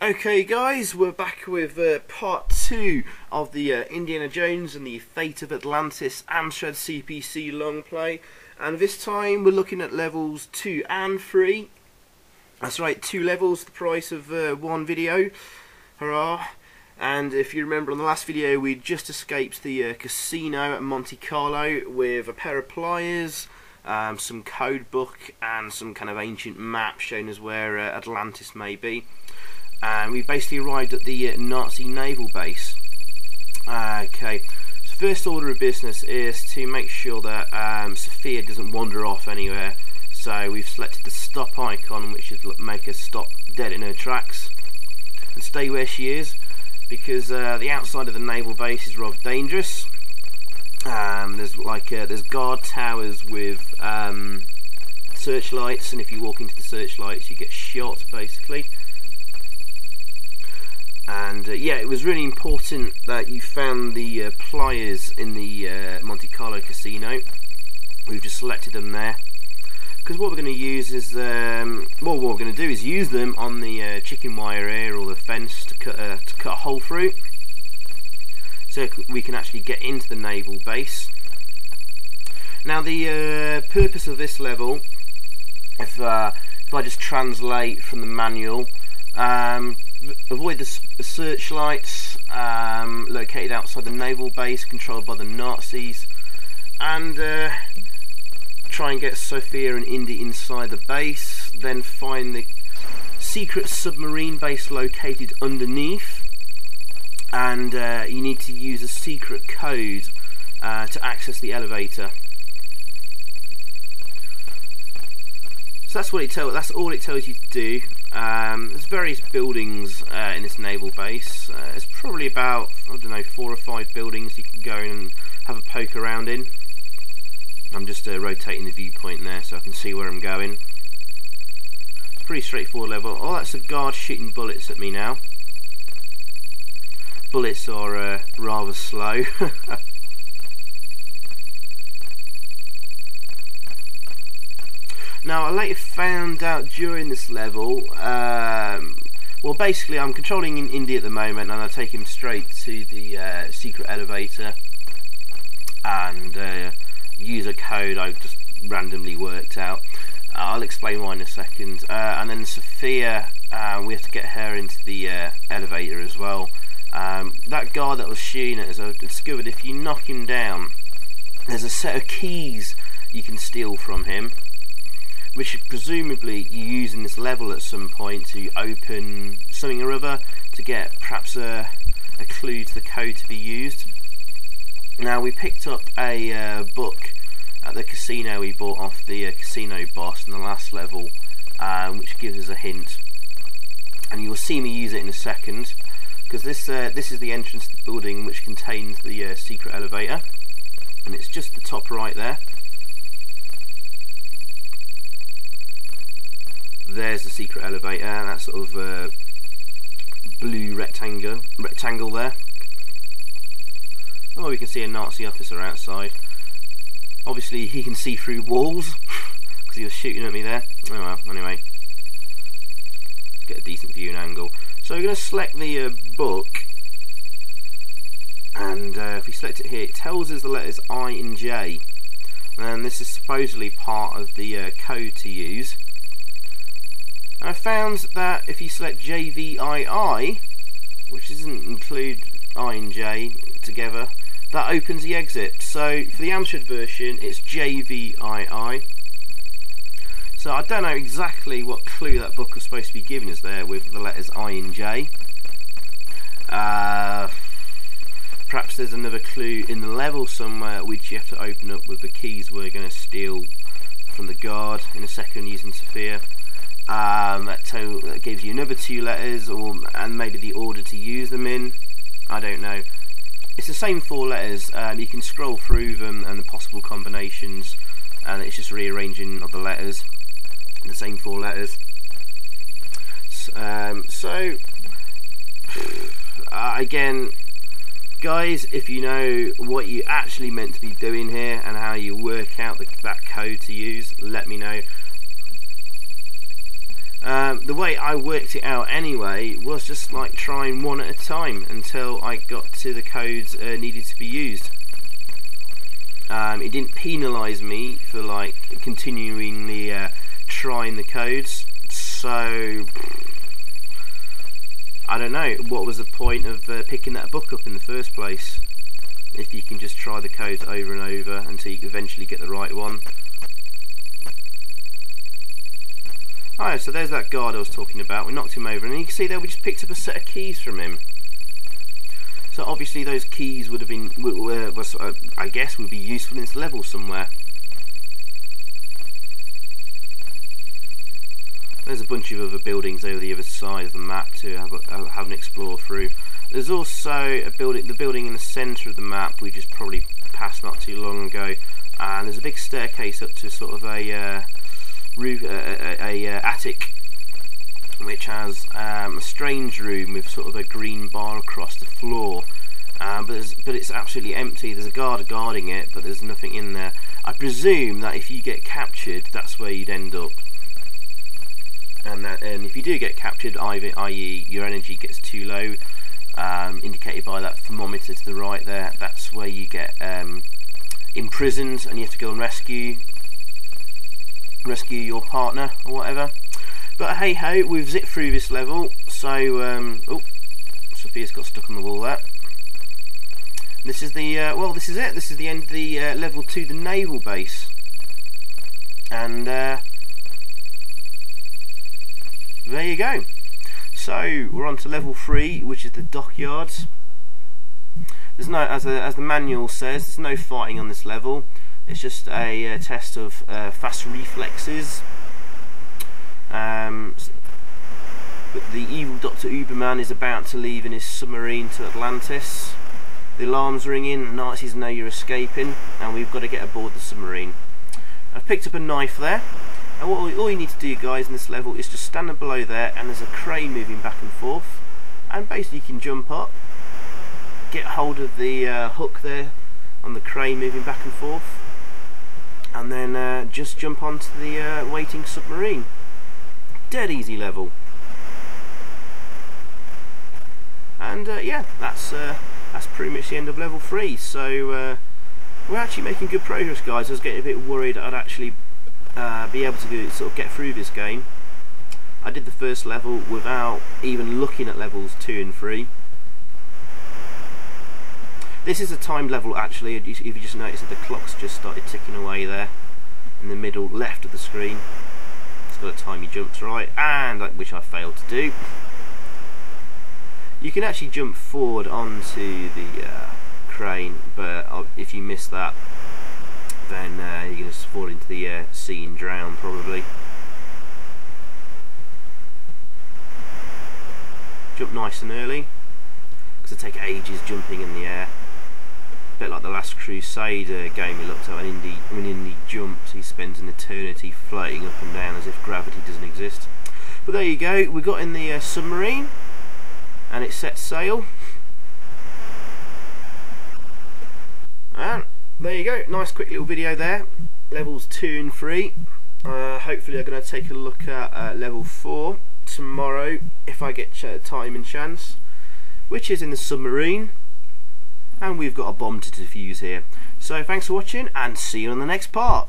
Okay guys, we're back with part 2 of the Indiana Jones and the Fate of Atlantis Amstrad CPC Longplay, and this time we're looking at levels 2 and 3. That's right, 2 levels, the price of 1 video. Hurrah! And if you remember on the last video, we just escaped the casino at Monte Carlo with a pair of pliers, some code book and some kind of ancient map showing us where Atlantis may be. And we basically arrived at the Nazi naval base. Okay, so first order of business is to make sure that Sophia doesn't wander off anywhere. So we've selected the stop icon, which should make her stop dead in her tracks and stay where she is, because the outside of the naval base is rather dangerous. There's guard towers with searchlights, and if you walk into the searchlights, you get shot basically. And yeah, it was really important that you found the pliers in the Monte Carlo casino. We've just selected them there because what we're going to use is what we're going to do is use them on the chicken wire here, or the fence, to cut a hole through, so we can actually get into the naval base. Now the purpose of this level, if I just translate from the manual, avoid the searchlights located outside the naval base controlled by the Nazis, and try and get Sophia and Indy inside the base, then find the secret submarine base located underneath, and you need to use a secret code to access the elevator. So that's all it tells you to do. There's various buildings in this naval base. It's probably about, I don't know, 4 or 5 buildings you can go in and have a poke around in. I'm just rotating the viewpoint there so I can see where I'm going. It's a pretty straightforward level. Oh, that's a guard shooting bullets at me now. Bullets are rather slow. Now, I later found out during this level, well, basically I'm controlling Indy at the moment, and I take him straight to the secret elevator and use a code I've just randomly worked out. I'll explain why in a second. And then Sophia, we have to get her into the elevator as well. That guy that was shooting at us, I've discovered if you knock him down, there's a set of keys you can steal from him, which presumably you use in this level at some point to open something or other, to get perhaps a clue to the code to be used. Now, we picked up a book at the casino we bought off the casino boss in the last level, which gives us a hint, and you will see me use it in a second, because this is the entrance to the building which contains the secret elevator, and it's just the top right there. There's the secret elevator, that sort of blue rectangle there. Oh, we can see a Nazi officer outside. Obviously he can see through walls because he was shooting at me there. Oh well, anyway, let's get a decent view and angle. So we're going to select the book, and if we select it here, it tells us the letters I and J, and this is supposedly part of the code to use. I found that if you select JVII, which doesn't include I and J together, that opens the exit. So for the Amstrad version, it's JVII. So I don't know exactly what clue that book was supposed to be giving us there with the letters I and J. Perhaps there's another clue in the level somewhere which you have to open up with the keys we're going to steal from the guard in a second using Sophia. That gives you another 2 letters, and maybe the order to use them in. I don't know. It's the same 4 letters. You can scroll through them and the possible combinations, and it's just rearranging of the letters, the same 4 letters. Again, guys, if you know what you actually meant to be doing here and how you work out that code to use, let me know. The way I worked it out anyway was just like trying one at a time until I got to the codes needed to be used. It didn't penalise me for like continually trying the codes, so I don't know what was the point of picking that book up in the first place if you can just try the codes over and over until you eventually get the right one. Oh, so there's that guard I was talking about. We knocked him over, and you can see there we just picked up a set of keys from him. So obviously those keys would have been, I guess, would be useful in this level somewhere. There's a bunch of other buildings over the other side of the map to have an explore through. There's also a building, the building in the centre of the map we just probably passed not too long ago, and there's a big staircase up to sort of a roof, attic, which has a strange room with sort of a green bar across the floor, but it's absolutely empty. There's a guard guarding it, but there's nothing in there. I presume that if you get captured, that's where you'd end up, and if you do get captured, i.e. your energy gets too low, indicated by that thermometer to the right there, that's where you get imprisoned, and you have to go and rescue your partner or whatever. But hey ho, we've zipped through this level. So oh, Sophia's got stuck on the wall there. This is the well, this is it. This is the end of the level 2, the naval base, and there you go. So we're on to level 3, which is the dockyards. There's no, as the manual says, there's no fighting on this level. It's just a test of fast reflexes. But the evil Dr Ubermann is about to leave in his submarine to Atlantis. The alarm's ringing, the Nazis know you're escaping, and we've got to get aboard the submarine. I've picked up a knife there, and all you need to do, guys, in this level is just stand below there, and there's a crane moving back and forth, and basically you can jump up, get hold of the hook there on the crane moving back and forth, and then just jump onto the waiting submarine. Dead easy level. And yeah, that's pretty much the end of level 3. So we're actually making good progress, guys. I was getting a bit worried I'd actually be able to sort of get through this game. I did the first level without even looking at levels 2 and 3. This is a timed level actually. If you just notice that the clock's just started ticking away there in the middle left of the screen. It's got a time you jumped right, and which I failed to do. You can actually jump forward onto the crane, but if you miss that, then you're going to fall into the sea and drown probably. Jump nice and early, because it takes ages jumping in the air. A bit like the last Crusader game we looked at, when Indy jumped, he spends an eternity floating up and down as if gravity doesn't exist. But there you go, we got in the submarine, and it set sail. And there you go, nice quick little video there. Levels 2 and 3. Hopefully I'm going to take a look at level 4 tomorrow, if I get time and chance, which is in the submarine. And we've got a bomb to defuse here. So thanks for watching, and see you on the next part.